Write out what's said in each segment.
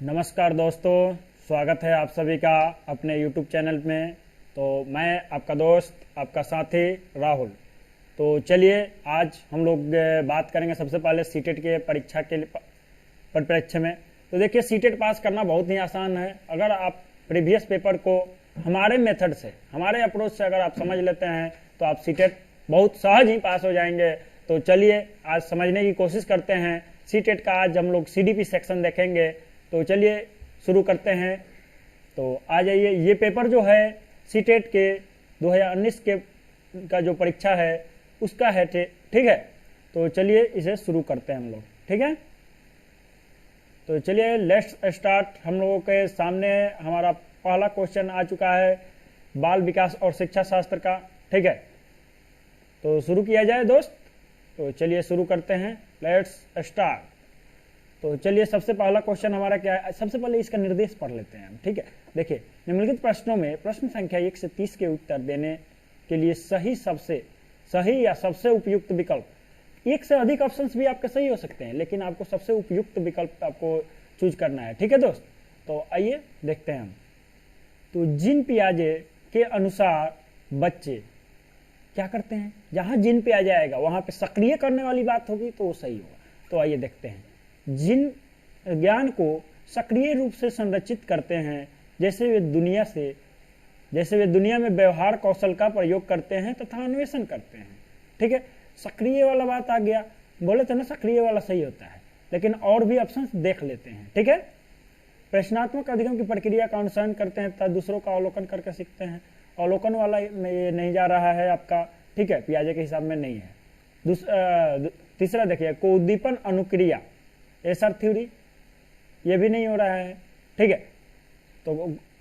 नमस्कार दोस्तों, स्वागत है आप सभी का अपने YouTube चैनल में। तो मैं आपका दोस्त, आपका साथी राहुल। तो चलिए आज हम लोग बात करेंगे सबसे पहले सीटेट के परीक्षा के परिप्रेक्ष्य में। तो देखिए, सीटेट पास करना बहुत ही आसान है। अगर आप प्रीवियस पेपर को हमारे मेथड से, हमारे अप्रोच से अगर आप समझ लेते हैं तो आप सीटेट बहुत सहज ही पास हो जाएंगे। तो चलिए आज समझने की कोशिश करते हैं। सीटेट का आज हम लोग CDP सेक्शन देखेंगे। तो चलिए शुरू करते हैं। तो आ जाइए, ये पेपर जो है सीटेट के 2019 के का जो परीक्षा है उसका है, ठीक है। तो चलिए इसे शुरू करते हैं हम लोग, ठीक है। तो चलिए लेट्स स्टार्ट। हम लोगों के सामने हमारा पहला क्वेश्चन आ चुका है बाल विकास और शिक्षा शास्त्र का, ठीक है। तो शुरू किया जाए दोस्त। तो चलिए शुरू करते हैं, लेट्स स्टार्ट। तो चलिए सबसे पहला क्वेश्चन हमारा क्या है, सबसे पहले इसका निर्देश पढ़ लेते हैं हम, ठीक है। देखिए, निम्नलिखित प्रश्नों में प्रश्न संख्या 1 से 30 के उत्तर देने के लिए सही या सबसे उपयुक्त विकल्प, एक से अधिक ऑप्शंस भी आपके सही हो सकते हैं, लेकिन आपको सबसे उपयुक्त विकल्प आपको चूज करना है, ठीक है दोस्त। तो आइए देखते हैं हम। तो जीन पियाजे के अनुसार बच्चे क्या करते हैं, जहां जीन पियाजे आएगा वहां पे सक्रिय करने वाली बात होगी तो वो सही होगा। तो आइए देखते हैं। जिन ज्ञान को सक्रिय रूप से संरचित करते हैं, जैसे वे दुनिया में व्यवहार कौशल का प्रयोग करते हैं तथा अन्वेषण करते हैं, ठीक है। सक्रिय वाला बात आ गया, बोले थे ना सक्रिय वाला सही होता है, लेकिन और भी ऑप्शन देख लेते हैं, ठीक है। प्रश्नात्मक अधिगम की प्रक्रिया का अनुसरण करते हैं तथा दूसरों का अवलोकन करके सीखते हैं। अवलोकन वाला ये नहीं जा रहा है आपका, ठीक है, पियाजे के हिसाब में नहीं है। तीसरा देखिए, को उद्दीपन अनुक्रिया, एसआर थ्योरी, ये भी नहीं हो रहा है, ठीक है। तो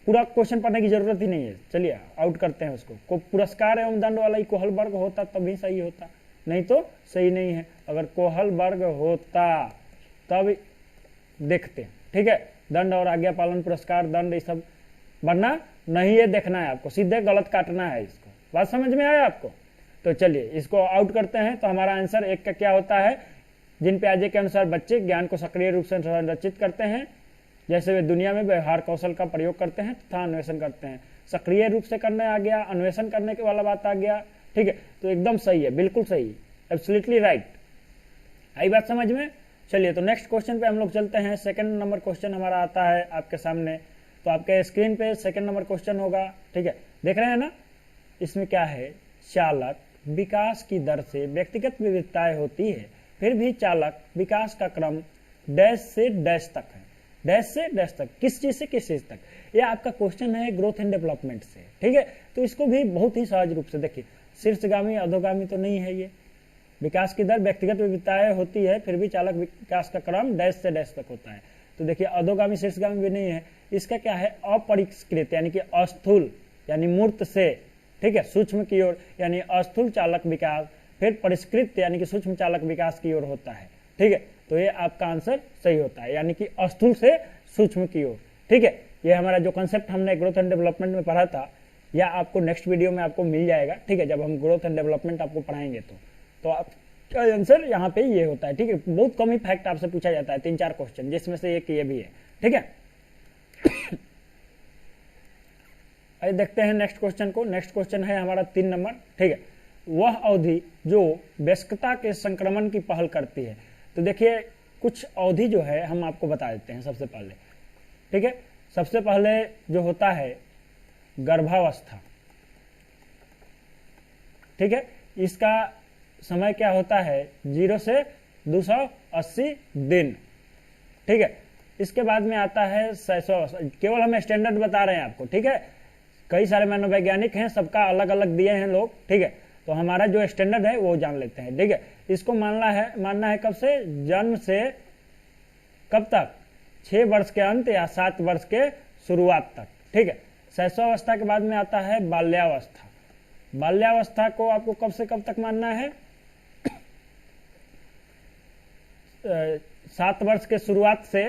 पूरा क्वेश्चन पढ़ने की जरूरत ही नहीं है, चलिए आउट करते हैं उसको। को पुरस्कार एवं दंड वाला कोहल वर्ग होता तभी सही होता, नहीं तो सही नहीं है। अगर कोहल वर्ग होता तब देखते, ठीक है। दंड और आज्ञा पालन, पुरस्कार, दंड, ये सब बनना नहीं है, देखना है आपको, सीधे गलत काटना है इसको। बात समझ में आया आपको? तो चलिए इसको आउट करते हैं। तो हमारा आंसर 1 का क्या होता है, जिन पियाजे के अनुसार बच्चे ज्ञान को सक्रिय रूप से संरचित करते हैं, जैसे वे दुनिया में व्यवहार कौशल का प्रयोग करते हैं तथा अन्वेषण करते हैं। सक्रिय रूप से करने आ गया, अन्वेषण करने के वाला बात आ गया, ठीक है। तो एकदम सही है, बिल्कुल सही, एब्सोल्युटली राइट। आई बात समझ में? चलिए तो नेक्स्ट क्वेश्चन पे हम लोग चलते हैं। सेकंड नंबर क्वेश्चन हमारा आता है आपके सामने। तो आपके स्क्रीन पे सेकंड नंबर क्वेश्चन होगा, ठीक है, देख रहे हैं ना। इसमें क्या है, चालक विकास की दर से व्यक्तिगत विविधताएं होती है, फिर भी चालक विकास का क्रम डैश से डैश तक है। डैश से डैश तक, किस चीज से किस चीज तक, यह आपका क्वेश्चन है ग्रोथ एंड डेवलपमेंट से, ठीक है। तो इसको भी बहुत ही सहज रूप से देखिए, शीर्षगामी अधोगामी तो नहीं है ये। विकास की दर व्यक्तिगत विविधताएं होती है, फिर भी चालक विकास का क्रम डैश से डैश तक होता है। तो देखिए, अधोगामी शीर्षगामी भी नहीं है। इसका क्या है, अपरिष्कृत यानी कि अस्थूल यानी मूर्त से, ठीक है, सूक्ष्म की ओर यानी अस्थूल चालक विकास, फिर परिष्कृत यानी कि सूक्ष्म चालक विकास की ओर होता है, ठीक है। तो ये आपका आंसर सही होता है, यानी कि अस्थूल से सूक्ष्म की ओर, ठीक है। ये हमारा जो कंसेप्ट हमने ग्रोथ एंड डेवलपमेंट में पढ़ा था, या आपको नेक्स्ट वीडियो में आपको मिल जाएगा, ठीक है, जब हम ग्रोथ एंड डेवलपमेंट आपको पढ़ाएंगे। तो आपका आंसर यहाँ पे ये होता है, ठीक है। बहुत कम ही फैक्ट आपसे पूछा जाता है, 3-4 क्वेश्चन, जिसमें से एक ये भी है, ठीक है। आइए देखते हैं नेक्स्ट क्वेश्चन को। नेक्स्ट क्वेश्चन है हमारा 3 नंबर, ठीक है। वह अवधि जो वयस्कता के संक्रमण की पहल करती है। तो देखिए, कुछ अवधि जो है हम आपको बता देते हैं सबसे पहले, ठीक है। सबसे पहले जो होता है गर्भावस्था, ठीक है। इसका समय क्या होता है, 0 से 280 दिन, ठीक है। इसके बाद में आता है शैशवावस्था, केवल हम स्टैंडर्ड बता रहे हैं आपको, ठीक है। कई सारे मनोवैज्ञानिक हैं, सबका अलग अलग दिए हैं लोग, ठीक है। तो हमारा जो स्टैंडर्ड है वो जान लेते हैं, ठीक है। इसको मानना है कब से, जन्म से कब तक, 6 वर्ष के अंत या 7 वर्ष के शुरुआत तक, ठीक है। शैशवावस्था के बाद में आता है बाल्यावस्था। बाल्यावस्था को आपको कब से कब तक मानना है, 7 वर्ष के शुरुआत से,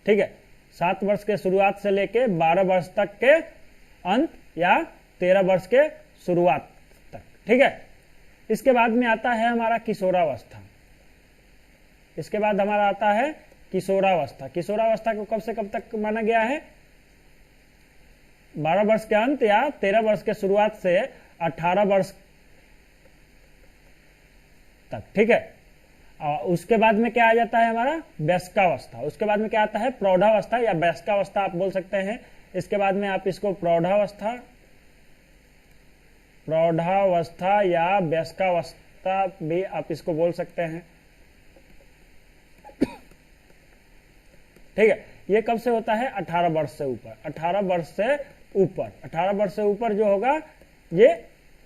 ठीक है, 7 वर्ष के शुरुआत से लेके 12 वर्ष तक के अंत या 13 वर्ष के शुरुआत तक, ठीक है। इसके बाद में आता है हमारा किशोरावस्था। इसके बाद हमारा आता है किशोरावस्था। किशोरावस्था को कब से कब तक माना गया है? 12 वर्ष के अंत या 13 वर्ष के शुरुआत से 18 वर्ष तक, ठीक है। और उसके बाद में क्या आ जाता है हमारा? वयस्कावस्था। उसके बाद में क्या आता है? प्रौढ़ावस्था या वयस्कावस्था आप बोल सकते हैं। इसके बाद में आप इसको प्रौढ़ावस्था या वयस्कावस्था भी आप इसको बोल सकते हैं, ठीक है। ये कब से होता है? 18 वर्ष से ऊपर। 18 वर्ष से ऊपर, 18 वर्ष से ऊपर जो होगा ये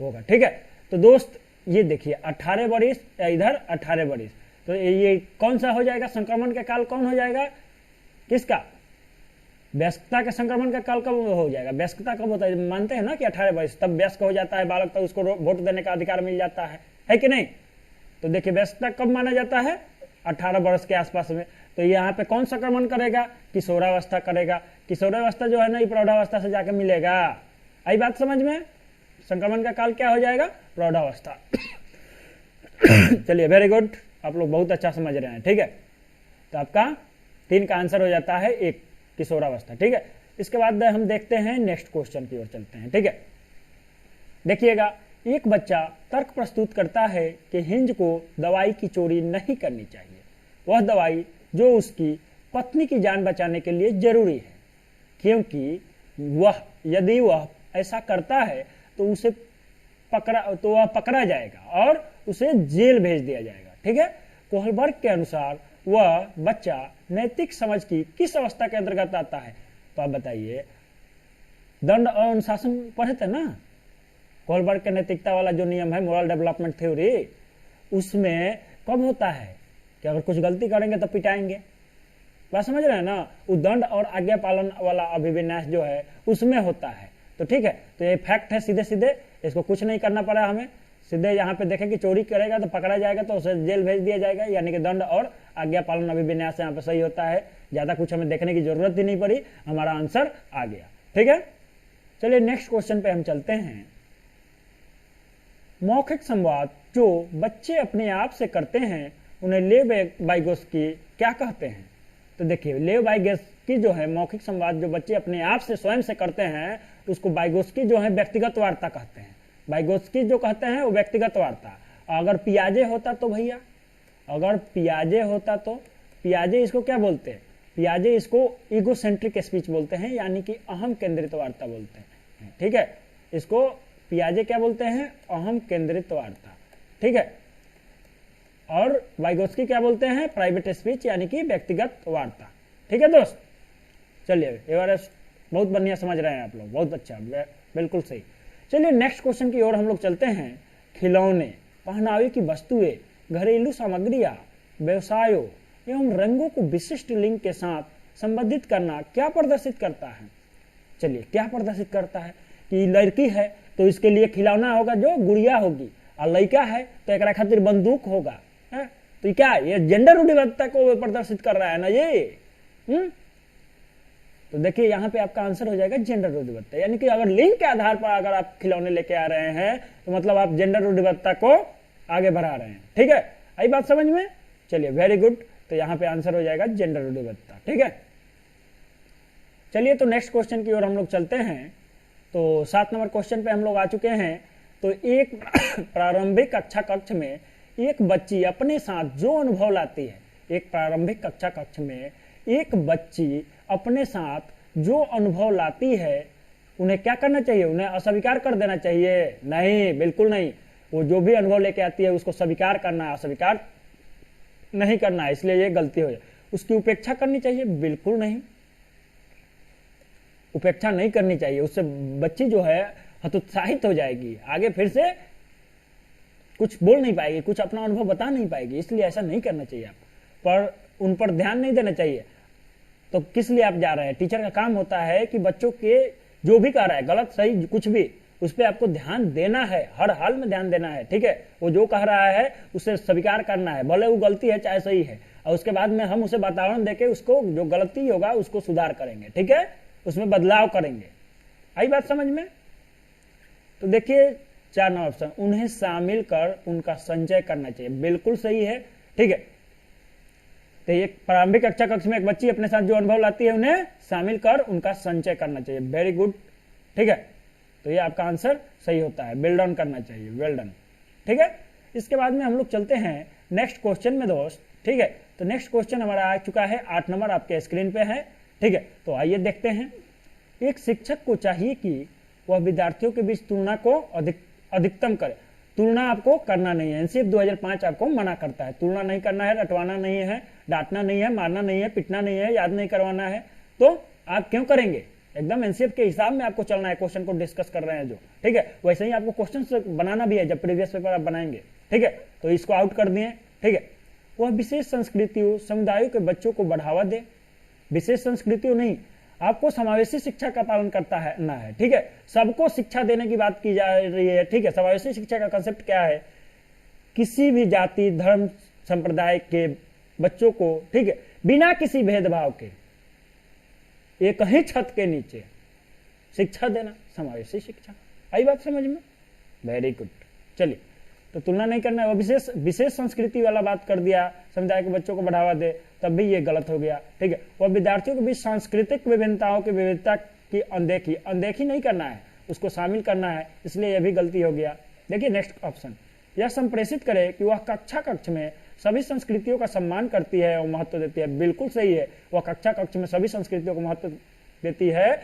होगा, ठीक है। तो दोस्त ये देखिए 18 वर्ष इधर 18 वर्ष, तो ये कौन सा हो जाएगा? संक्रमण का काल कौन हो जाएगा? किसका? वयस्कता के संक्रमण का काल कब हो जाएगा? वयस्कता कब होता है? मानते हैं ना कि 18 वर्ष तब वयस्क हो जाता है बालक, तब उसको वोट देने का अधिकार मिल जाता है कि नहीं? तो देखिए वयस्कता कब माना जाता है? 18 वर्ष के आसपास में। तो यहाँ पे कौन संक्रमण करेगा? किशोरावस्था करेगा। किशोरावस्था जो है ना ये प्रौढ़ावस्था से जाके मिलेगा। आई बात समझ में? संक्रमण का काल क्या हो जाएगा? प्रौढ़ावस्था। चलिए वेरी गुड, आप लोग बहुत अच्छा समझ रहे हैं, ठीक है। तो आपका 3 का आंसर हो जाता है 1, किशोरावस्था, ठीक है। इसके बाद हम देखते हैं नेक्स्ट क्वेश्चन की ओर चलते हैं, ठीक है। देखिएगा, एक बच्चा तर्क प्रस्तुत करता है कि हिंज को दवाई की चोरी नहीं करनी चाहिए। वह दवाई जो उसकी पत्नी की जान बचाने के लिए जरूरी है, क्योंकि यदि वह ऐसा करता है तो वह पकड़ा जाएगा और उसे जेल भेज दिया जाएगा, ठीक है। कोहलबर्ग के अनुसार वह बच्चा नैतिक समझ की किस अवस्था के अंतर्गत आता है? तो आप बताइए। दंड और अनुशासन पढ़े थे ना, कोहलबर्ग के नैतिकता वाला जो नियम है, मोरल डेवलपमेंट थ्योरी, उसमें कब होता है कि अगर कुछ गलती करेंगे तो पिटाएंगे। बात समझ रहे हैं ना? उदंड और आज्ञा पालन वाला अभिविन्यास जो है उसमें होता है। तो ठीक है, तो ये फैक्ट है, सीधे सीधे इसको कुछ नहीं करना पड़ा हमें। सीधे यहाँ पे देखें कि चोरी करेगा तो पकड़ा जाएगा, तो उसे जेल भेज दिया जाएगा, यानी कि दंड और आज्ञा पालन अभिविन्यास यहाँ पे सही होता है। ज्यादा कुछ हमें देखने की जरूरत ही नहीं पड़ी, हमारा आंसर आ गया, ठीक है। चलिए नेक्स्ट क्वेश्चन पे हम चलते हैं। मौखिक संवाद जो बच्चे अपने आप से करते हैं उन्हें लेव वाइगोस्की क्या कहते हैं? तो देखिए, लेव वाइगोस्की जो है मौखिक संवाद जो बच्चे अपने आप से स्वयं से करते हैं उसको वाइगोस्की जो है व्यक्तिगत वार्ता कहते हैं। वाइगोस्की जो कहते हैं वो व्यक्तिगत वार्ता। अगर पियाजे होता तो भैया, अगर पियाजे होता तो पियाजे इसको क्या बोलते हैं? पियाजे इसको ईगोसेंट्रिक स्पीच बोलते हैं, यानी कि अहम केंद्रित वार्ता बोलते हैं, ठीक है। इसको पियाजे क्या बोलते हैं? अहम केंद्रित वार्ता, ठीक है। और वाइगोस्की क्या बोलते हैं? प्राइवेट स्पीच, यानी कि व्यक्तिगत वार्ता, ठीक है दोस्त। चलिए ये बार बहुत बढ़िया समझ रहे हैं आप लोग, बहुत अच्छा, बिल्कुल सही। चलिए नेक्स्ट क्वेश्चन की ओर हम लोग चलते हैं। खिलौने, पहनावे की वस्तुएं, घरेलू सामग्रियां, व्यवसायों एवं रंगों को विशिष्ट लिंग के साथ संबंधित करना क्या प्रदर्शित करता है? चलिए क्या प्रदर्शित करता है कि लड़की है तो इसके लिए खिलौना होगा जो गुड़िया होगी, और लड़का है तो एक खातिर बंदूक होगा, है? तो क्या ये जेंडर रूढ़िवादिता को प्रदर्शित कर रहा है ना ये? तो देखिए यहाँ पे आपका आंसर हो जाएगा जेंडर रूढ़िवादिता, यानी कि अगर लिंग के आधार पर अगर आप खिलौने लेके आ रहे हैं तो मतलब आप जेंडर रूढ़िवादिता को आगे बढ़ा रहे हैं, ठीक है। आई बात समझ में? चलिए वेरी गुड, तो यहाँ पे आंसर हो जाएगा जेंडर रूढ़िवादिता, ठीक है। चलिए तो नेक्स्ट क्वेश्चन की ओर हम लोग चलते हैं। तो 7 नंबर क्वेश्चन पे हम लोग आ चुके हैं। तो एक प्रारंभिक कक्षा कक्ष में एक बच्ची अपने साथ जो अनुभव लाती है, एक प्रारंभिक कक्षा कक्ष में एक बच्ची अपने साथ जो अनुभव लाती है उन्हें क्या करना चाहिए? उन्हें अस्वीकार कर देना चाहिए? नहीं, बिल्कुल नहीं। वो जो भी अनुभव लेके आती है उसको स्वीकार करना है, अस्वीकार नहीं करना है, इसलिए ये गलती हो जाए। उसकी उपेक्षा करनी चाहिए? बिल्कुल नहीं, उपेक्षा नहीं करनी चाहिए। उससे बच्ची जो है हतोत्साहित हो जाएगी, आगे फिर से कुछ बोल नहीं पाएगी, कुछ अपना अनुभव बता नहीं पाएगी, इसलिए ऐसा नहीं करना चाहिए। आप पर उन पर ध्यान नहीं देना चाहिए। तो किस लिए आप जा रहे हैं? टीचर का काम होता है कि बच्चों के जो भी कह रहा है, गलत सही कुछ भी, उस पर आपको ध्यान देना है, हर हाल में ध्यान देना है, ठीक है। वो जो कह रहा है उसे स्वीकार करना है, भले वो गलती है चाहे सही है, और उसके बाद में हम उसे वातावरण देके उसको जो गलती होगा उसको सुधार करेंगे, ठीक है, उसमें बदलाव करेंगे। आई बात समझ में? तो देखिए 4 नंबर ऑप्शन, उन्हें शामिल कर उनका संचय करना चाहिए, बिल्कुल सही है, ठीक है। तो एक प्रारंभिक कक्षा कक्ष में एक बच्ची अपने साथ जो अनुभव लाती है उन्हें शामिल कर उनका संचय करना चाहिए। वेरी गुड, ठीक है, तो ये आपका आंसर सही होता है, बिल्ड ऑन करना चाहिए, वेल डन, ठीक है। इसके बाद में हम लोग चलते हैं नेक्स्ट क्वेश्चन में दोस्त, ठीक है। तो नेक्स्ट क्वेश्चन हमारा आ चुका है, 8 नंबर आपके स्क्रीन पे है, ठीक है। तो आइए देखते हैं। एक शिक्षक को चाहिए कि वह विद्यार्थियों के बीच तुलना को अधिकतम करे। तुलना आपको करना नहीं है, एनसीएफ 2005 आपको मना करता है, तुलना नहीं करना है, रटवाना नहीं है, डांटना नहीं है, मारना नहीं है, पिटना नहीं है, याद नहीं करवाना है। तो आप क्यों करेंगे, एकदम एनसीएफ के हिसाब में आपको चलना है, क्वेश्चन को डिस्कस कर रहे हैं जो, ठीक है। वैसे ही आपको क्वेश्चन बनाना भी है जब प्रीवियस पेपर आप बनाएंगे, ठीक है। तो इसको आउट कर दिए, ठीक है। वह विशेष संस्कृतियों समुदायों के बच्चों को बढ़ावा दे, विशेष संस्कृतियों नहीं, आपको समावेशी शिक्षा का पालन करता है ना है, ठीक है। सबको शिक्षा देने की बात की जा रही है, ठीक है। समावेशी शिक्षा का कंसेप्ट क्या है, किसी भी जाति धर्म संप्रदाय के बच्चों को, ठीक है, बिना किसी भेदभाव के एक ही छत के नीचे शिक्षा देना, समावेशी शिक्षा। आई बात समझ में, वेरी गुड। चलिए, तो तुलना नहीं करना है, वो विशेष संस्कृति वाला बात कर दिया, समुदाय के बच्चों को बढ़ावा दे, तब भी ये गलत हो गया, ठीक है। वह विद्यार्थियों के बीच सांस्कृतिक विभिन्नताओं की विविधता की अनदेखी नहीं करना है, उसको शामिल करना है, इसलिए यह भी गलती हो गया। देखिए नेक्स्ट ऑप्शन, यह संप्रेषित करे कि वह कक्षा कक्ष में सभी संस्कृतियों का सम्मान करती है और महत्व देती है। बिल्कुल सही है, वह कक्षा कक्ष में सभी संस्कृतियों को महत्व देती है,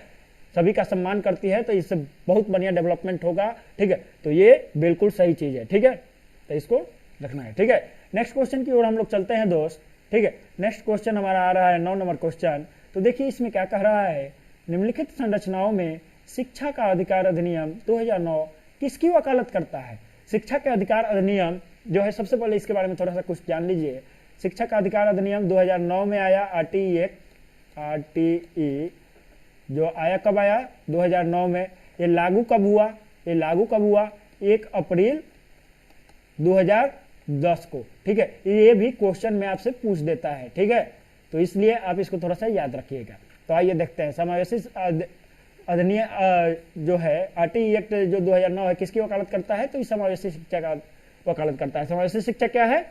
सभी का सम्मान करती है, तो इससे बहुत बढ़िया डेवलपमेंट होगा, ठीक है। तो ये बिल्कुल सही चीज है, ठीक है, तो इसको रखना है, ठीक है। नेक्स्ट क्वेश्चन की ओर हम लोग चलते हैं दोस्त, ठीक है। नेक्स्ट क्वेश्चन हमारा आ रहा है 9 नंबर क्वेश्चन। तो देखिए इसमें क्या कह रहा है, निम्नलिखित संरचनाओं में शिक्षा का अधिकार अधिनियम 2009 किसकी वकालत करता है। शिक्षा के अधिकार अधिनियम जो है, सबसे पहले इसके बारे में थोड़ा सा कुछ जान लीजिए। शिक्षा का अधिकार अधिनियम 2009 में आया, आरटीई जो आया, कब आया, 2009 में। ये लागू कब हुआ, 1 अप्रैल 2010 को, ठीक है। ये भी क्वेश्चन में आपसे पूछ देता है, ठीक है, तो इसलिए आप इसको थोड़ा सा याद रखिएगा। तो आइए देखते हैं, समावेशी अधिनियम जो है, आरटीई एक्ट जो 2009 है, किसकी वकालत करता है, तो इस समावेशी शिक्षा का वकालत करता है। समावेशी शिक्षा क्या है,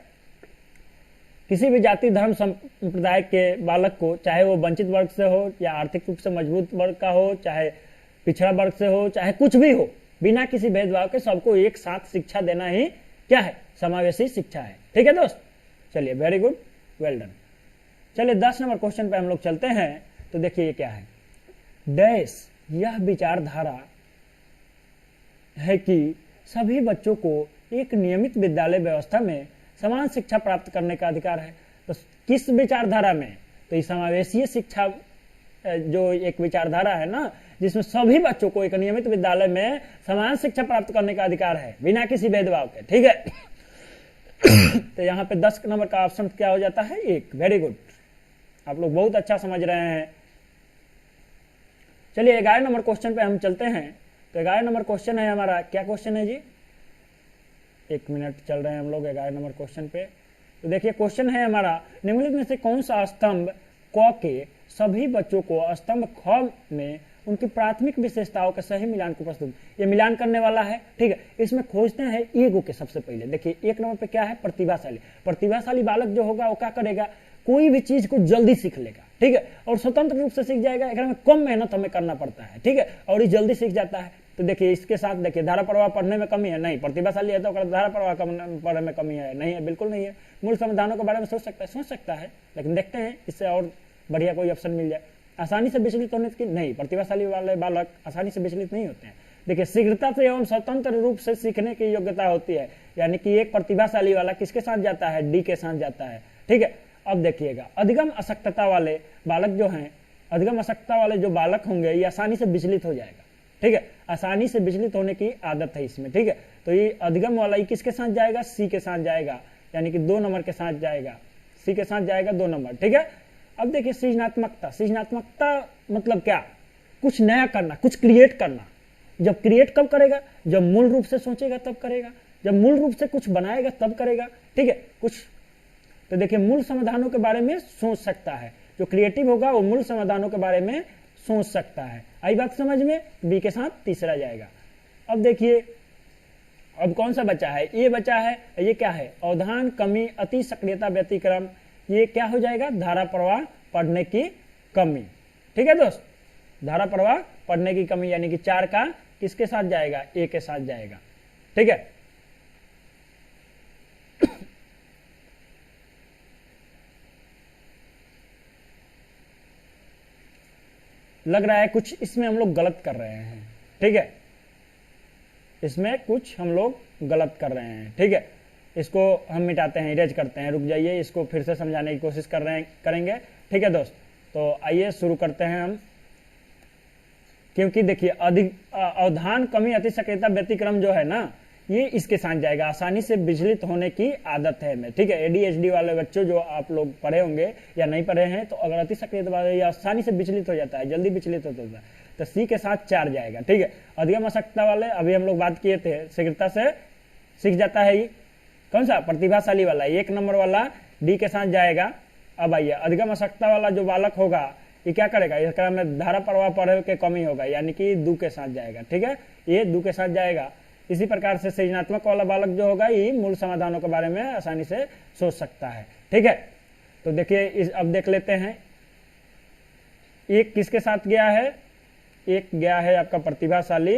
किसी भी जाति धर्म संप्रदाय के बालक को, चाहे वो वंचित वर्ग से हो या आर्थिक रूप से मजबूत वर्ग का हो, चाहे पिछड़ा वर्ग से हो, चाहे कुछ भी हो, बिना किसी भेदभाव के सबको एक साथ शिक्षा देना ही क्या है, समावेशी शिक्षा है, ठीक है दोस्त। चलिए, वेरी गुड, वेल डन। चलिए 10 नंबर क्वेश्चन पे हम लोग चलते हैं। तो देखिए ये क्या है, डैश यह विचारधारा है कि सभी बच्चों को एक नियमित विद्यालय व्यवस्था में समान शिक्षा प्राप्त करने का अधिकार है। तो किस विचारधारा में, तो ये समावेशीय शिक्षा जो एक विचारधारा है ना, जिसमें सभी बच्चों को एक नियमित विद्यालय में समान शिक्षा प्राप्त करने का अधिकार है बिना किसी भेदभाव के, ठीक है। तो यहाँ पे 10 नंबर का ऑप्शन क्या हो जाता है, 1। वेरी गुड, आप लोग बहुत अच्छा समझ रहे हैं। चलिए 11 नंबर क्वेश्चन पे हम चलते हैं। तो 11 नंबर क्वेश्चन है हमारा, क्या क्वेश्चन है जी, 1 मिनट चल रहे हैं हम लोग 11 नंबर क्वेश्चन पे। तो देखिए क्वेश्चन है हमारा, निम्नलिखित में से कौन सा स्तंभ क के सभी बच्चों को स्तंभ ख में उनकी प्राथमिक विशेषताओं के सही मिलान को प्रस्तुत, ये मिलान करने वाला है, ठीक है। इसमें खोजते हैं ईगो के। सबसे पहले देखिए 1 नंबर पे क्या है, प्रतिभाशाली। प्रतिभाशाली बालक जो होगा वो क्या करेगा, कोई भी चीज को जल्दी सीख लेगा, ठीक है, और स्वतंत्र रूप से सीख जाएगा। एक में कम मेहनत हमें करना पड़ता है, ठीक है, और ये जल्दी सीख जाता है। तो देखिए इसके साथ देखिए धारा प्रवाह पढ़ने में कमी है, नहीं। प्रतिभाशाली है तो धारा प्रवाह पढ़ने में कमी है, नहीं है, बिल्कुल नहीं है। मूल समाधानों के बारे में सोच सकता है, लेकिन देखते हैं इससे और बढ़िया कोई ऑप्शन मिल जाए। आसानी से विचलित होने की, नहीं, प्रतिभाशाली वाले बालक आसानी से विचलित नहीं होते हैं। देखिए शीघ्रता से एवं स्वतंत्र रूप से सीखने की योग्यता होती है, यानी कि एक प्रतिभाशाली वाला किसके साथ जाता है, डी के साथ जाता है, ठीक है। अब देखिएगा अधिगम अशक्तता वाले बालक जो हैं, अधिगम अशक्तता वाले जो बालक होंगे ये आसानी से विचलित हो जाएगा, ठीक है, आसानी से विचलित होने की आदत है इसमें, ठीक है। तो ये अधिगम वाला ये किसके साथ जाएगा, सी के साथ जाएगा, यानी कि 2 नंबर के साथ जाएगा, सी के साथ जाएगा 2 नंबर, ठीक है। अब देखिए सृजनात्मकता, सृजनात्मकता मतलब क्या, कुछ नया करना, कुछ क्रिएट करना। जब क्रिएट कब करेगा, जब मूल रूप से सोचेगा तब करेगा, जब मूल रूप से कुछ बनाएगा तब करेगा, ठीक है। कुछ तो देखिए मूल समाधानों के बारे में सोच सकता है, जो क्रिएटिव होगा वो मूल समाधानों के बारे में सोच सकता है। आई बात समझ में, बी के साथ तीसरा जाएगा। अब देखिए अब कौन सा बचा है, ये बचा है, ये क्या है, अवधान कमी, अति सक्रियता, व्यतिक्रम, ये क्या हो जाएगा, धारा प्रवाह पढ़ने की कमी। ठीक है दोस्त, धारा प्रवाह पढ़ने की कमी, यानी कि 4 का किसके साथ जाएगा, ए के साथ जाएगा। ठीक है, लग रहा है कुछ इसमें हम लोग गलत कर रहे हैं। ठीक है, इसमें कुछ हम लोग गलत कर रहे हैं। ठीक है, इसको हम मिटाते हैं, इरेज करते हैं। रुक जाइए, इसको फिर से समझाने की कोशिश करेंगे। ठीक है दोस्त, तो आइए शुरू करते हैं हम। क्योंकि देखिए अधिक अवधान कमी अति सक्रियता व्यतिक्रम जो है ना, ये इसके साथ जाएगा। आसानी से विचलित होने की आदत है में। ठीक है, एडीएचडी वाले बच्चों जो आप लोग पढ़े होंगे या नहीं पढ़े हैं, तो अगर अति सक्रियता वाले ये आसानी से विचलित हो जाता है, जल्दी विचलित होता है, तो सी के साथ 4 जाएगा। ठीक है, अधिगम अशक्तता वाले अभी हम लोग बात किए थे, शीघ्रता से सीख जाता है। ये कौन सा, प्रतिभाशाली वाला, 1 नंबर वाला डी के साथ जाएगा। अब आइए अधिगम अशक्तता वाला जो बालक होगा, ये क्या करेगा, इसका में धारा प्रवाह पढ़े के कमी होगा, यानी कि दू के साथ जाएगा। ठीक है, ये दू के साथ जाएगा। इसी प्रकार से सृजनात्मक वाला बालक जो होगा, ये मूल समाधानों के बारे में आसानी से सोच सकता है। ठीक है, तो देखिए अब देख लेते हैं, एक किसके साथ गया है, एक गया है आपका प्रतिभाशाली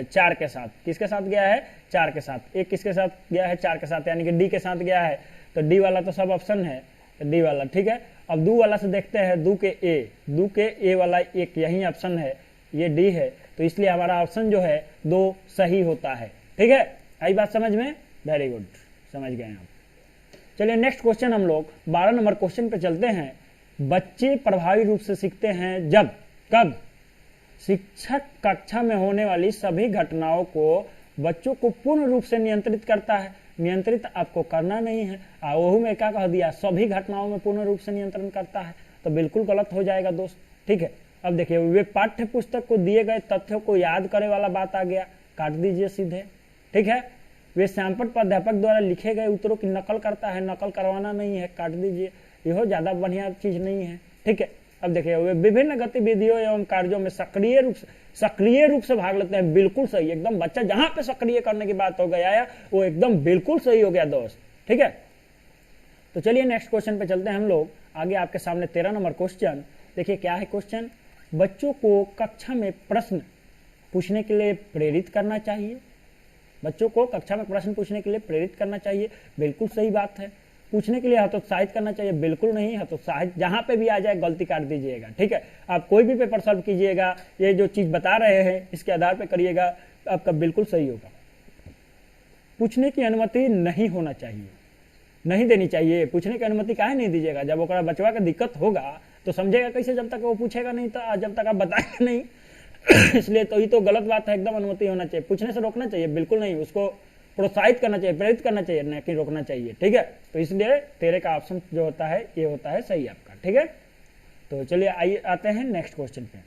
4 के साथ। किसके साथ गया है, 4 के साथ। एक किसके साथ गया है, 4 के साथ, यानी कि डी के साथ गया है। तो डी वाला तो सब ऑप्शन है, तो डी वाला। ठीक है, अब दू वाला से देखते हैं, दू के ए वाला एक यही ऑप्शन है, ये डी है, तो इसलिए हमारा ऑप्शन जो है 2 सही होता है। ठीक है, आई बात समझ में, वेरी गुड, समझ गए आप। चलिए नेक्स्ट क्वेश्चन हम लोग 12 नंबर क्वेश्चन पे चलते हैं। बच्चे प्रभावी रूप से सीखते हैं जब, कब, शिक्षक कक्षा में होने वाली सभी घटनाओं को बच्चों को पूर्ण रूप से नियंत्रित करता है। नियंत्रित आपको करना नहीं है, वो में क्या कह दिया, सभी घटनाओं में पूर्ण रूप से नियंत्रण करता है, तो बिल्कुल गलत हो जाएगा दोस्त। ठीक है, अब देखिए, वे पाठ्य पुस्तक को दिए गए तथ्यों को याद करे वाला बात आ गया, काट दीजिए सीधे। ठीक है, वे श्यामपट पर अध्यापक द्वारा लिखे गए उत्तरों की नकल करता है, नकल करवाना नहीं है, काट दीजिए, यह ज्यादा बढ़िया चीज नहीं है। ठीक है, अब देखिए, वे विभिन्न गतिविधियों एवं कार्यों में सक्रिय रूप से भाग लेते हैं, बिल्कुल सही, एकदम बच्चा जहां पे सक्रिय करने की बात हो गया वो एकदम बिल्कुल सही हो गया दोस्त। ठीक है, तो चलिए नेक्स्ट क्वेश्चन पे चलते हैं हम लोग आगे। आपके सामने 13 नंबर क्वेश्चन देखिए, क्या है क्वेश्चन, बच्चों को कक्षा में प्रश्न पूछने के लिए प्रेरित करना चाहिए। बच्चों को कक्षा में प्रश्न पूछने के लिए प्रेरित करना चाहिए, बिल्कुल सही बात है। पूछने के लिए हतोत्साहित करना चाहिए, बिल्कुल नहीं, हतोत्साहित जहां पे भी आ जाए गलती काट दीजिएगा। ठीक है, आप कोई भी पेपर सॉल्व कीजिएगा, ये जो चीज बता रहे हैं इसके आधार पे करिएगा, आपका बिल्कुल सही होगा। पूछने की अनुमति नहीं होना चाहिए, नहीं देनी चाहिए। पूछने की अनुमति काहे नहीं दीजिएगा, जब ओकरा बचवा का दिक्कत होगा तो समझेगा कैसे, जब तक वो पूछेगा नहीं, तो जब तक आप बताएंगे नहीं। इसलिए तो ये तो गलत बात है, एकदम अनुमति होना चाहिए। पूछने से रोकना चाहिए, बिल्कुल नहीं, उसको प्रोत्साहित करना चाहिए, प्रेरित करना चाहिए, न कि रोकना चाहिए। ठीक है, तो इसलिए 13 का ऑप्शन जो होता है ये होता है सही आपका। ठीक है, तो चलिए आइए आते हैं नेक्स्ट क्वेश्चन पे।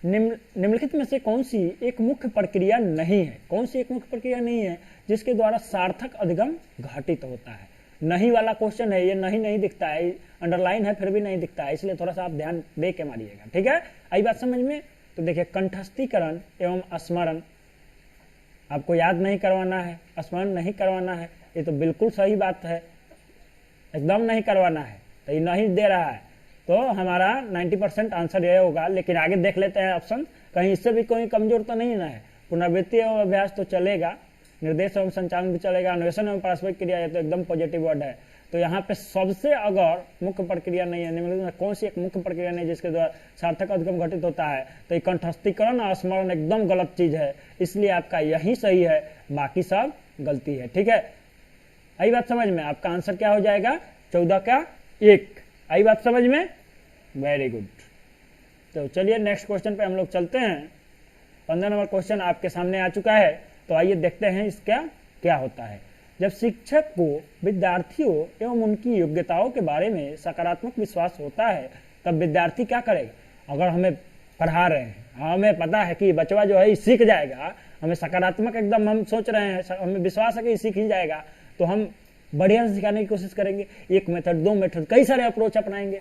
निम्नलिखित में से कौन सी एक मुख्य प्रक्रिया नहीं है, कौन सी एक मुख्य प्रक्रिया नहीं है जिसके द्वारा सार्थक अधिगम घटित होता है। नहीं वाला क्वेश्चन है, ये नहीं दिखता है, अंडरलाइन है फिर भी नहीं दिखता है, इसलिए थोड़ा सा आप ध्यान दे के मारिएगा। ठीक है, आई बात समझ में। तो देखिए, कंठस्थीकरण एवं स्मरण आपको याद नहीं करवाना है, स्मरण नहीं करवाना है, ये तो बिल्कुल सही बात है, एकदम नहीं करवाना है, तो ये नहीं दे रहा है, तो हमारा 90% आंसर ये होगा। लेकिन आगे देख लेते हैं ऑप्शन, कहीं इससे भी कोई कमजोर तो नहीं ना है। पुनरावृत्ति एवं अभ्यास तो चलेगा, निर्देश एवं संचालन भी चलेगा, अन्वेषण एवं पारस्परिक क्रिया है तो एकदम पॉजिटिव वर्ड है। तो यहाँ पे सबसे अगर मुख्य प्रक्रिया नहीं है, निम्नलिखित कौन सी एक मुख्य प्रक्रिया नहीं जिसके द्वारा सार्थक अधिगम घटित होता है, तो ये कंठस्थीकरण और स्मरण एकदम गलत चीज है, इसलिए आपका यही सही है, बाकी सब गलती है। ठीक है, आई बात समझ में, आपका आंसर क्या हो जाएगा, 14 का 1। आई बात समझ में, वेरी गुड। तो चलिए नेक्स्ट क्वेश्चन पे हम लोग चलते हैं। 15 नंबर क्वेश्चन आपके सामने आ चुका है, तो आइए देखते हैं इसका क्या होता है। जब शिक्षक को विद्यार्थियों एवं उनकी योग्यताओं के बारे में सकारात्मक विश्वास होता है, तब विद्यार्थी क्या करेगा। अगर हमें पढ़ा रहे हैं, हमें पता है कि बचवा जो है सीख जाएगा, हमें सकारात्मक एकदम हम सोच रहे हैं, हमें विश्वास है कि सीख ही जाएगा, तो हम बढ़िया से सिखाने की कोशिश करेंगे। 1 मेथड 2 मेथड कई सारे अप्रोच अपनाएंगे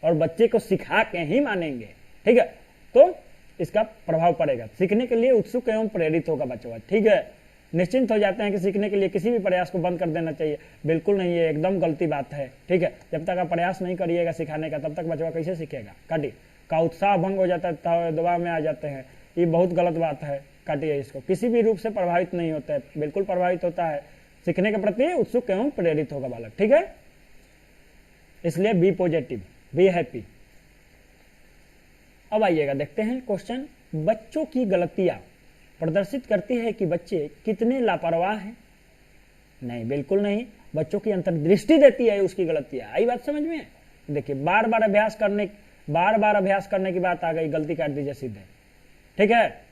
और बच्चे को सिखा के ही मानेंगे। ठीक है, तो इसका प्रभाव पड़ेगा, सीखने के लिए उत्सुक एवं प्रेरित होगा बच्चा। ठीक है, निश्चिंत हो जाते हैं कि सीखने के लिए किसी भी प्रयास को बंद कर देना चाहिए। बिल्कुल नहीं, ये एकदम गलती बात है। ठीक है, जब तक आप प्रयास नहीं करिएगा सिखाने का तब तक बच्चा कैसे सीखेगा। काटिए, का उत्साह भंग हो जाता है, दबाव में आ जाते हैं, ये बहुत गलत बात है। काटिए इसको। किसी भी रूप से प्रभावित नहीं होता है, बिल्कुल प्रभावित होता है, सीखने के प्रति उत्सुक एवं प्रेरित होगा बालक। ठीक है, इसलिए बी पॉजिटिव, बी हैप्पी। अब आइएगा देखते हैं क्वेश्चन, बच्चों की गलतियां प्रदर्शित करती है कि बच्चे कितने लापरवाह हैं। नहीं, बिल्कुल नहीं, बच्चों की अंतर्दृष्टि देती है उसकी गलतियां। आई बात समझ में? देखिए, बार बार अभ्यास करने की बात आ गई, गलती काट दीजिए सीधे। ठीक है,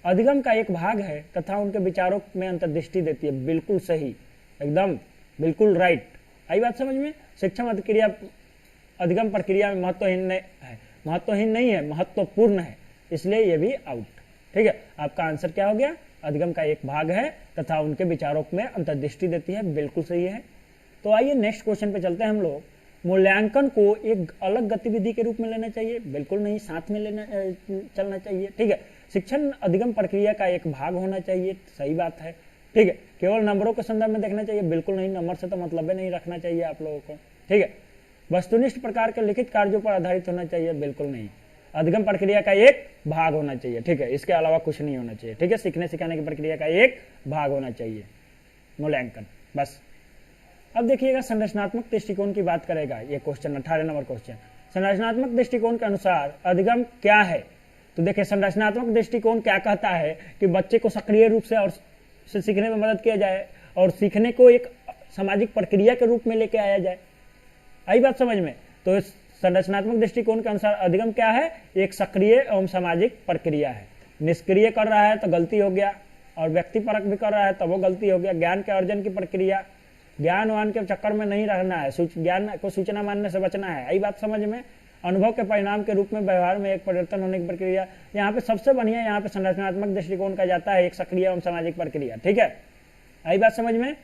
अधिगम का एक भाग है तथा उनके विचारों में अंतर्दृष्टि देती है। बिल्कुल सही, एकदम बिल्कुल राइट। आई बात समझ में? शिक्षण अधिक्रिया अधिगम प्रक्रिया में महत्वहीन नहीं है, महत्वपूर्ण है, इसलिए ये भी आउट। ठीक है, आपका आंसर क्या हो गया? अधिगम का एक भाग है तथा उनके विचारों में अंतर्दृष्टि देती है। बिल्कुल सही है। तो आइए नेक्स्ट क्वेश्चन पे चलते हैं हम लोग। मूल्यांकन को एक अलग गतिविधि के रूप में लेना चाहिए? बिल्कुल नहीं, साथ में चलना चाहिए। ठीक है, शिक्षण अधिगम प्रक्रिया का एक भाग होना चाहिए। सही बात है। ठीक है, केवल नंबरों के संदर्भ में देखना चाहिए? बिल्कुल नहीं, नंबर से तो मतलब नहीं रखना चाहिए आप लोगों को। ठीक है, वस्तुनिष्ठ प्रकार के लिखित कार्यों पर आधारित होना चाहिए? बिल्कुल नहीं, अधिगम प्रक्रिया का एक भाग होना चाहिए। ठीक है, इसके अलावा कुछ नहीं होना चाहिए। ठीक है, सीखने सिखाने की प्रक्रिया का एक भाग होना चाहिए मूल्यांकन, बस। अब देखिएगा, संरचनात्मक दृष्टिकोण की बात करेगा ये क्वेश्चन, 18 नंबर क्वेश्चन। संरचनात्मक दृष्टिकोण के अनुसार अधिगम क्या है? तो देखिए, संरचनात्मक दृष्टिकोण क्या कहता है कि बच्चे को सक्रिय रूप से और सीखने में मदद किया जाए और सीखने को एक सामाजिक प्रक्रिया के रूप में लेके आया जाए। आई बात समझ में? तो संरचनात्मक दृष्टिकोण के अनुसार अधिगम क्या है? एक सक्रिय एवं सामाजिक प्रक्रिया है। निष्क्रिय कर रहा है तो गलती हो गया, और व्यक्तिपरक भी कर रहा है तो वो गलती हो गया। ज्ञान के अर्जन की प्रक्रिया, ज्ञानवान के चक्कर में नहीं रहना है, ज्ञान को सूचना मानने से बचना है। आई बात समझ में? अनुभव के परिणाम के रूप में व्यवहार में एक परिवर्तन होने की प्रक्रिया। यहाँ पे सबसे बढ़िया यहाँ पे संरचनात्मक दृष्टिकोण का जाता है एक सक्रिय एवं सामाजिक प्रक्रिया। ठीक है, आई बात समझ में?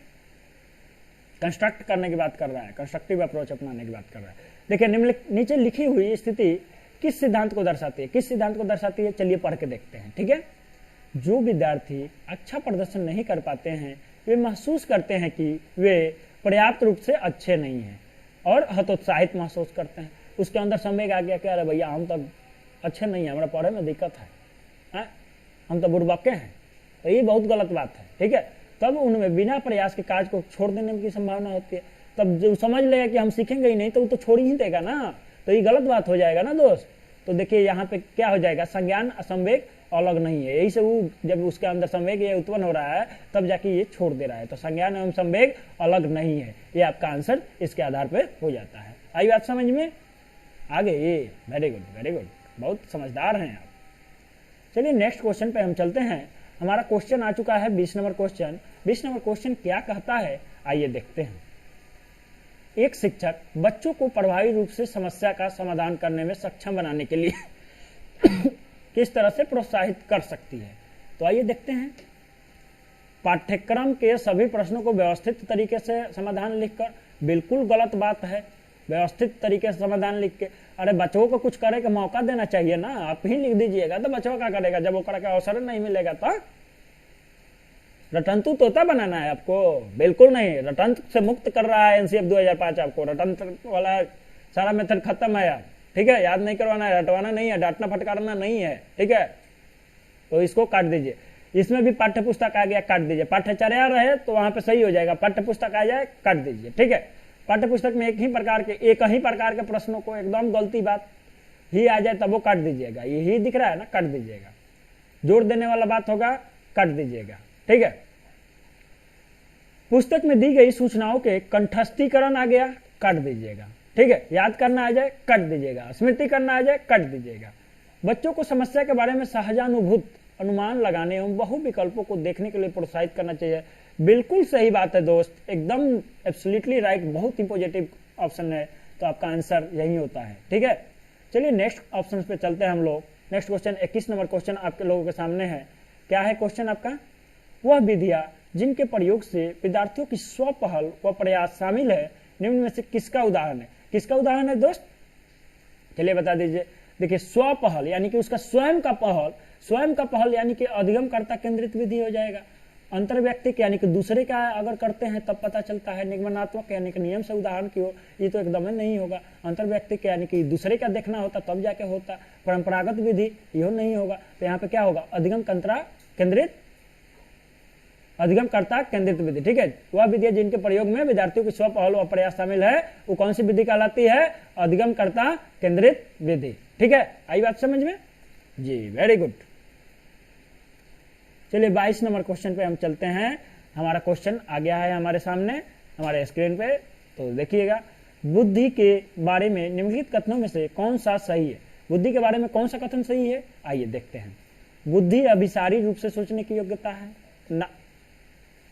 कंस्ट्रक्ट करने की बात कर रहा है, कंस्ट्रक्टिव अप्रोच अपनाने की बात कर रहा है। देखिए, नीचे लिखी हुई स्थिति किस सिद्धांत को दर्शाती है? किस सिद्धांत को दर्शाती है? चलिए पढ़ के देखते हैं। ठीक है, जो विद्यार्थी अच्छा प्रदर्शन नहीं कर पाते हैं वे महसूस करते हैं कि वे पर्याप्त रूप से अच्छे नहीं हैं और हतोत्साहित महसूस करते हैं। उसके अंदर संवेग आ गया कि अरे भैया, हम तो अच्छे नहीं हैं, हमारा पढ़े में दिक्कत है, हम तो बुड़बक्के हैं। तो ये बहुत गलत बात है। ठीक है, तब उनमें बिना प्रयास के कार्य को छोड़ देने की संभावना होती है। तब जो समझ लेगा कि हम सीखेंगे ही नहीं तो वो तो छोड़ ही देगा ना, तो ये गलत बात हो जाएगा ना दोस्त। तो देखिए, यहाँ पे क्या हो जाएगा? संज्ञान संवेग अलग नहीं है। यही से वो जब उसके अंदर संवेग ये उत्पन्न हो रहा है तब जाके ये छोड़ दे रहा है। तो संज्ञान एवं संवेग अलग नहीं है। ये आपका आंसर इसके आधार पर हो जाता है। आई बात समझ में? आगे ये वेरी गुड, वेरी गुड, बहुत समझदार हैं आप। चलिए नेक्स्ट क्वेश्चन पे हम चलते हैं। हमारा क्वेश्चन आ चुका है 20 नंबर क्वेश्चन। 20 नंबर क्वेश्चन क्या कहता है, आइए देखते हैं। एक शिक्षक बच्चों को प्रभावी रूप से समस्या का समाधान करने में सक्षम बनाने के लिए किस तरह से प्रोत्साहित कर सकती है? तो आइए देखते हैं। पाठ्यक्रम के सभी प्रश्नों को व्यवस्थित तरीके से समाधान लिखकर, बिल्कुल गलत बात है। व्यवस्थित तरीके से समाधान लिख के, अरे बच्चों को कुछ करे का मौका देना चाहिए ना। आप ही लिख दीजिएगा तो बच्चों क्या करेगा जब वो करे का अवसर नहीं मिलेगा? तो रटंतु तोता बनाना है आपको? बिल्कुल नहीं, रटंत से मुक्त कर रहा है एनसीएफ 2005 आपको। रटंत वाला सारा मेथड खत्म है यार। ठीक है, याद नहीं करवाना है, रटवाना नहीं है, डांटना फटकारना नहीं है। ठीक है, तो इसको काट दीजिए। इसमें भी पाठ्य पुस्तक आ गया, काट दीजिए। पाठ्यचर्या रहे तो वहां पे सही हो जाएगा, पाठ्य पुस्तक आ जाए काट दीजिए। ठीक है, पाठ्य पुस्तक में एक ही प्रकार के प्रश्नों को एकदम गलती बात ही आ जाए तब वो काट दीजिएगा। यही दिख रहा है ना, काट दीजिएगा। जोड़ देने वाला बात होगा, काट दीजिएगा। ठीक है, पुस्तक में दी गई सूचनाओं के कंठस्थीकरण आ गया, काट दीजिएगा। ठीक है, याद करना आ जाए काट दीजिएगा, स्मृति करना आ जाए काट दीजिएगा। बच्चों को समस्या के बारे में सहजानुभूत अनुमान लगाने एवं बहु विकल्पों को देखने के लिए प्रोत्साहित करना चाहिए। बिल्कुल सही बात है दोस्त, एकदम एब्सोल्युटली राइट, बहुत ही पॉजिटिव ऑप्शन है। तो आपका आंसर यही होता है। ठीक है, चलिए नेक्स्ट ऑप्शन पे चलते हैं हम लोग। नेक्स्ट क्वेश्चन 21 नंबर क्वेश्चन आपके लोगों के सामने है। क्या है क्वेश्चन आपका? वह विधियां जिनके प्रयोग से विद्यार्थियों की स्वपहल व प्रयास शामिल है निम्न में से किसका उदाहरण है? किसका उदाहरण है दोस्त? चलिए बता दीजिए। देखिए, स्वपहल यानी कि उसका स्वयं का पहल यानी कि अधिगमकर्ता केंद्रित विधि हो जाएगा। अंतर व्यक्तिक यानी कि दूसरे का अगर करते हैं तब पता चलता है, निगमनात्मक यानी कि नियम से उदाहरण की हो, ये तो एकदम नहीं होगा। अंतर व्यक्तिक यानी कि दूसरे का देखना होता तब जाके होता। परंपरागत विधि यह नहीं होगा। तो यहाँ पे क्या होगा, अधिगम कर्ता केंद्रित, अधिगम कर्ता केंद्रित विधि। ठीक है, वह विधि जिनके प्रयोग में विद्यार्थियों की स्व पहल व प्रयास शामिल है, वो कौन सी विधि कहलाती है, अधिगम कर्ता केंद्रित विधि। ठीक है, आई बात समझ में जी, वेरी गुड। चलिए 22 नंबर क्वेश्चन पे हम चलते हैं। हमारा क्वेश्चन आ गया है हमारे सामने, हमारे स्क्रीन पे, तो देखिएगा। बुद्धि के बारे में निम्नलिखित कथनों में से कौन सा सही है। बुद्धि के बारे में कौन सा कथन सही है, आइए देखते हैं। बुद्धि अभिसारी रूप से सोचने की योग्यता है ना।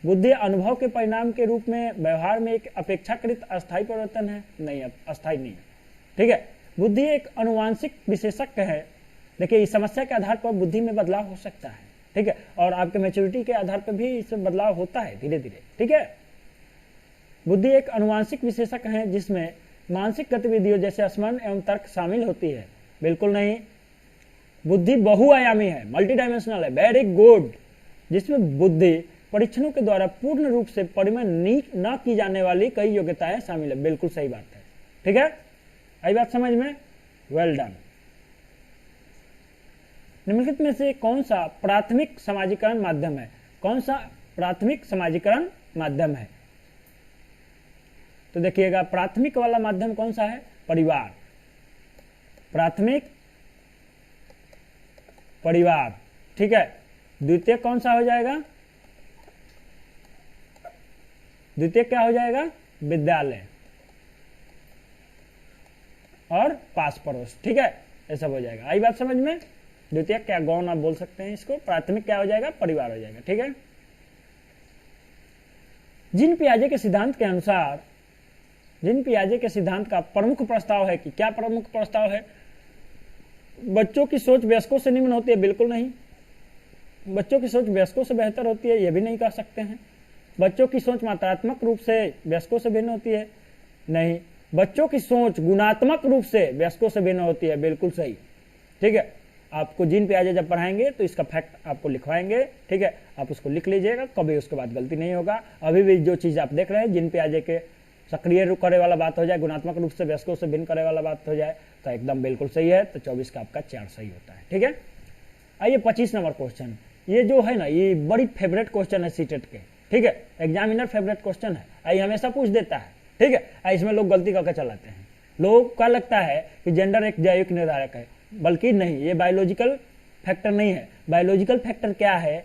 बुद्धि अनुभव के परिणाम के रूप में व्यवहार में एक अपेक्षाकृत अस्थायी परिवर्तन है, नहीं, अस्थायी नहीं है। ठीक है, बुद्धि एक अनुवांशिक विशेषज्ञ है। देखिए, इस समस्या के आधार पर बुद्धि में बदलाव हो सकता है। ठीक है, और आपके मैच्योरिटी के आधार पर भी इसमें बदलाव होता है धीरे धीरे। ठीक है, बुद्धि एक अनुवांशिक विशेषक है जिसमें मानसिक गतिविधियों जैसे स्मरण एवं तर्क शामिल होती है, बिल्कुल नहीं। बुद्धि बहुआयामी है, मल्टी डायमेंशनल है, वेरी गुड। जिसमें बुद्धि परीक्षणों के द्वारा पूर्ण रूप से परिमाण न की जाने वाली कई योग्यताएं शामिल है, बिल्कुल सही बात है। ठीक है, आई बात समझ में, वेल डन। निम्नलिखित में से कौन सा प्राथमिक समाजीकरण माध्यम है, कौन सा प्राथमिक समाजीकरण माध्यम है। तो देखिएगा, प्राथमिक वाला माध्यम कौन सा है, परिवार, प्राथमिक परिवार। ठीक है, द्वितीय कौन सा हो जाएगा, द्वितीय क्या हो जाएगा, विद्यालय और पास पड़ोस। ठीक है, ये सब हो जाएगा, आई बात समझ में। द्वितीय क्या, गौण आप बोल सकते हैं इसको। प्राथमिक क्या हो जाएगा, परिवार हो जाएगा। ठीक है, जीन पियाजे के सिद्धांत के अनुसार, जीन पियाजे के सिद्धांत का प्रमुख प्रस्ताव है कि, क्या प्रमुख प्रस्ताव है, बच्चों की सोच वयस्कों से निम्न होती है, बिल्कुल नहीं। बच्चों की सोच वयस्कों से बेहतर होती है, यह भी नहीं कह सकते हैं। बच्चों की सोच मात्रात्मक रूप से वयस्कों से भिन्न होती है, नहीं। बच्चों की सोच गुणात्मक रूप से वयस्कों से भिन्न होती है, बिल्कुल सही। ठीक है, आपको जीन पियाजे जब पढ़ाएंगे तो इसका फैक्ट आपको लिखवाएंगे। ठीक है, आप उसको लिख लीजिएगा, कभी उसके बाद गलती नहीं होगा। अभी भी जो चीज आप देख रहे हैं, जीन पियाजे के सक्रिय रूप करे वाला बात हो जाए, गुणात्मक रूप से वयस्कों से भिन्न करे वाला बात हो जाए, तो एकदम बिल्कुल सही है। तो 24 का आपका 4 सही होता है। ठीक है, आइए 25 नंबर क्वेश्चन। ये जो है ना, ये बड़ी फेवरेट क्वेश्चन है सीटेट के। ठीक है, एग्जामिनर फेवरेट क्वेश्चन है, ये हमेशा पूछ देता है। ठीक है, इसमें लोग गलती करके चलाते हैं। लोगों का लगता है कि जेंडर एक जैविक निर्धारक है, बल्कि नहीं, ये बायोलॉजिकल फैक्टर नहीं है। बायोलॉजिकल फैक्टर क्या है,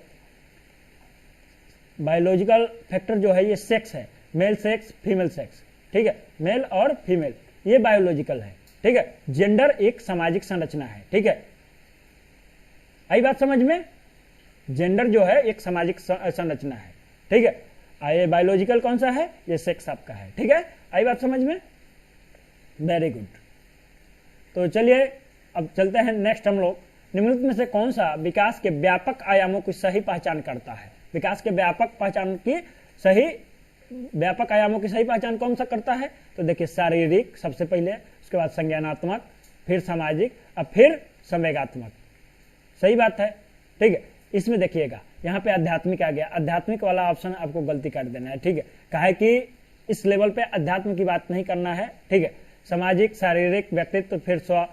बायोलॉजिकल फैक्टर जो है ये सेक्स है, मेल सेक्स, फीमेल सेक्स। ठीक है, मेल और फीमेल, ये बायोलॉजिकल है। ठीक है, जेंडर एक सामाजिक संरचना है। ठीक है, आई बात समझ में, जेंडर जो है एक सामाजिक संरचना है। ठीक है, ये बायोलॉजिकल कौन सा है, ये सेक्स आपका है। ठीक है, आई बात समझ में, वेरी गुड। तो चलिए अब चलते हैं नेक्स्ट। हम लोग निम्नलिखित में से कौन सा विकास के व्यापक आयामों की सही पहचान करता है। विकास के व्यापक पहचान की सही, व्यापक आयामों की सही पहचान कौन सा करता है, तो देखिए शारीरिक सबसे पहले, उसके बाद संज्ञानात्मक, फिर सामाजिक और फिर संवेगात्मक। सही बात है। ठीक है, इसमें देखिएगा यहाँ पे आध्यात्मिक आ गया, आध्यात्मिक वाला ऑप्शन आपको गलती कर देना है। ठीक है, काहे कि इस लेवल पे अध्यात्म की बात नहीं करना है। ठीक है, सामाजिक, शारीरिक, व्यक्तित्व, फिर स्व,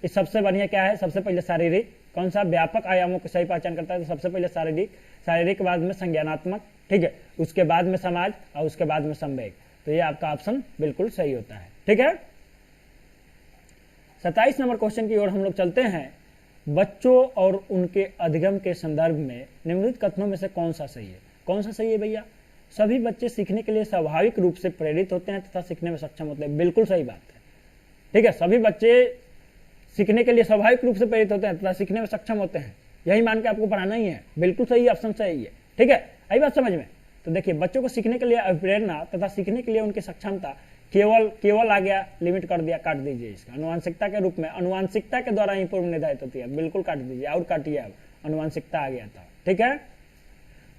इस सबसे बढ़िया क्या है, सबसे पहले शारीरिक। कौन सा व्यापक आयामों की सही पहचान करता है, तो सबसे पहले शारीरिक, शारीरिक के बाद में संज्ञानात्मक। ठीक है, उसके बाद में समाज और उसके बाद में संवेग। तो ये आपका ऑप्शन बिल्कुल सही होता है। ठीक है, 27 नंबर क्वेश्चन की ओर हम लोग चलते हैं। बच्चों और उनके अधिगम के संदर्भ में निम्नलिखित कथनों में से कौन सा सही है। कौन सा सही है भैया, सभी बच्चे सीखने के लिए स्वाभाविक रूप से प्रेरित होते हैं तथा सीखने में सक्षम होते हैं, बिल्कुल सही बात है। ठीक है, सभी बच्चे सीखने के लिए स्वाभाविक रूप से प्रेरित होते हैं तथा सीखने में सक्षम होते हैं, यही मान के आपको पढ़ाना ही है, बिल्कुल सही ऑप्शन सही है। ठीक है, आई बात समझ में। तो देखिए, बच्चों को सीखने के लिए अभिप्रेरणा तथा सीखने के लिए उनकी सक्षमता, केवल आ गया, लिमिट कर दिया, काट दीजिए इसका, अनुवांशिकता के रूप में, अनुवांशिकता के द्वारा ही पूर्व निर्धारित होती है, बिल्कुल काट दीजिए और काटिए, अब अनुवांशिकता आ गया था। ठीक है,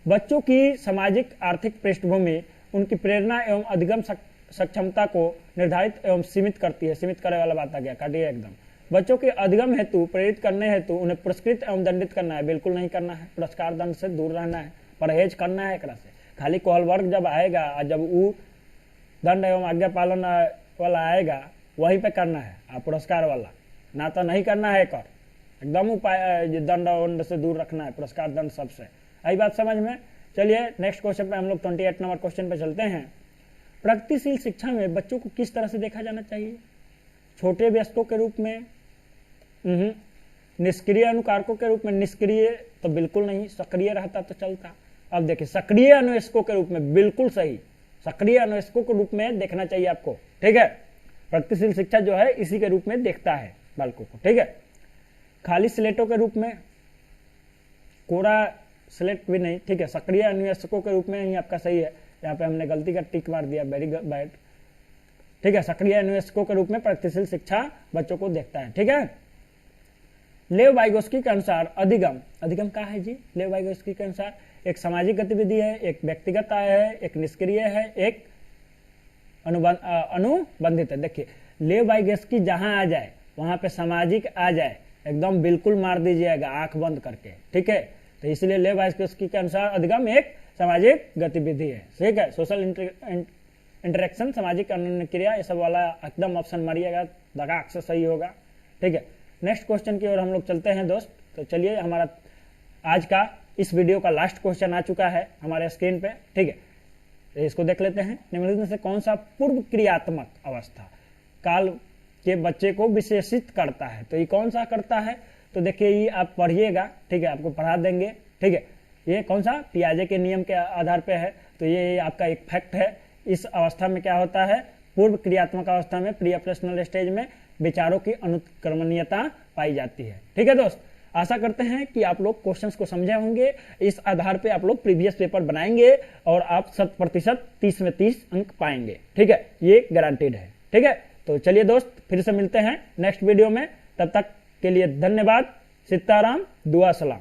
बच्चों की सामाजिक आर्थिक पृष्ठभूमि उनकी प्रेरणा एवं अधिगम सक्षमता को निर्धारित एवं सीमित करती है, सीमित करने वाला बात आ गया, काटिए एकदम। बच्चों के अधिगम हेतु, प्रेरित करने हेतु उन्हें पुरस्कृत एवं दंडित करना है, बिल्कुल नहीं करना है, पुरस्कार दंड से दूर रहना है, परहेज करना है एकरा से। खाली कोहल वर्ग जब आएगा और जब वो दंड एवं आज्ञा पालन वाला आएगा वहीं पे करना है आप पुरस्कार वाला, ना तो नहीं करना है। एक और एकदम उपाय दंड वंड से दूर रखना है, पुरस्कार दंड सबसे। आई बात समझ में? चलिए नेक्स्ट क्वेश्चन पे हम लोग 28 नंबर क्वेश्चन पे चलते हैं। प्रगतिशील शिक्षा में बच्चों को किस तरह से देखा जाना चाहिए? छोटे वयस्कों के रूप में? निष्क्रिय अनुकारकों के रूप में? निष्क्रिय तो बिल्कुल नहीं, सक्रिय रहता तो चलता। अब देखिए सक्रिय अन्वेषकों के रूप में, बिल्कुल सही, सक्रिय अन्वेषकों के रूप में देखना चाहिए आपको। ठीक है, प्रगतिशील शिक्षा जो है इसी के रूप में देखता है बालकों को। ठीक है, खाली स्लेटों के रूप में, कोरा स्लेट भी नहीं। ठीक है, सक्रिय अन्वेषकों के रूप में ही आपका सही है। यहाँ पे हमने गलती का टिक मार दिया, वेरी बैड। ठीक है, सक्रिय अन्वेषकों के रूप में प्रगतिशील शिक्षा बच्चों को देखता है। ठीक है, लेव वाइगोस्की के अनुसार अधिगम, अधिगम क्या है जी? लेव वाइगोस्की के अनुसार एक सामाजिक गतिविधि है, एक व्यक्तिगत आय है, एक निष्क्रिय है, एक अनुबंधित है। देखिए लेव वाइगोस्की जहां आ जाए वहां पे सामाजिक आ जाए, एकदम बिल्कुल मार दीजिएगा आंख बंद करके। ठीक है, तो इसलिए लेव वाइगोस्की के अनुसार अधिगम एक सामाजिक गतिविधि है। ठीक है, सोशल इंटरेक्शन, सामाजिक अनन्य क्रिया, ये सब वाला एकदम ऑप्शन मारिएगा, दगाक से सही होगा। ठीक है, नेक्स्ट क्वेश्चन की ओर हम लोग चलते हैं दोस्त। तो चलिए हमारा आज का इस वीडियो का लास्ट क्वेश्चन आ चुका है हमारे स्क्रीन पे। ठीक है, तो इसको देख लेते हैं। निम्नलिखित में से कौन सा पूर्व क्रियात्मक अवस्था काल के बच्चे को विशेषित करता है? तो ये कौन सा करता है? तो देखिए ये आप पढ़िएगा। ठीक है, आपको पढ़ा देंगे। ठीक है, ये कौन सा पियाजे के नियम के आधार पे है, तो ये आपका एक फैक्ट है। इस अवस्था में क्या होता है? पूर्व क्रियात्मक अवस्था में, प्री ऑपरेशनल स्टेज में विचारों की अनुक्रमणीयता पाई जाती है। ठीक है दोस्त, आशा करते हैं कि आप लोग क्वेश्चंस को समझे होंगे। इस आधार पे आप लोग प्रीवियस पेपर बनाएंगे और आप 100% 30 में 30 अंक पाएंगे। ठीक है, ये गारंटीड है। ठीक है, तो चलिए दोस्त फिर से मिलते हैं नेक्स्ट वीडियो में। तब तक के लिए धन्यवाद। सीताराम, दुआ सलाम।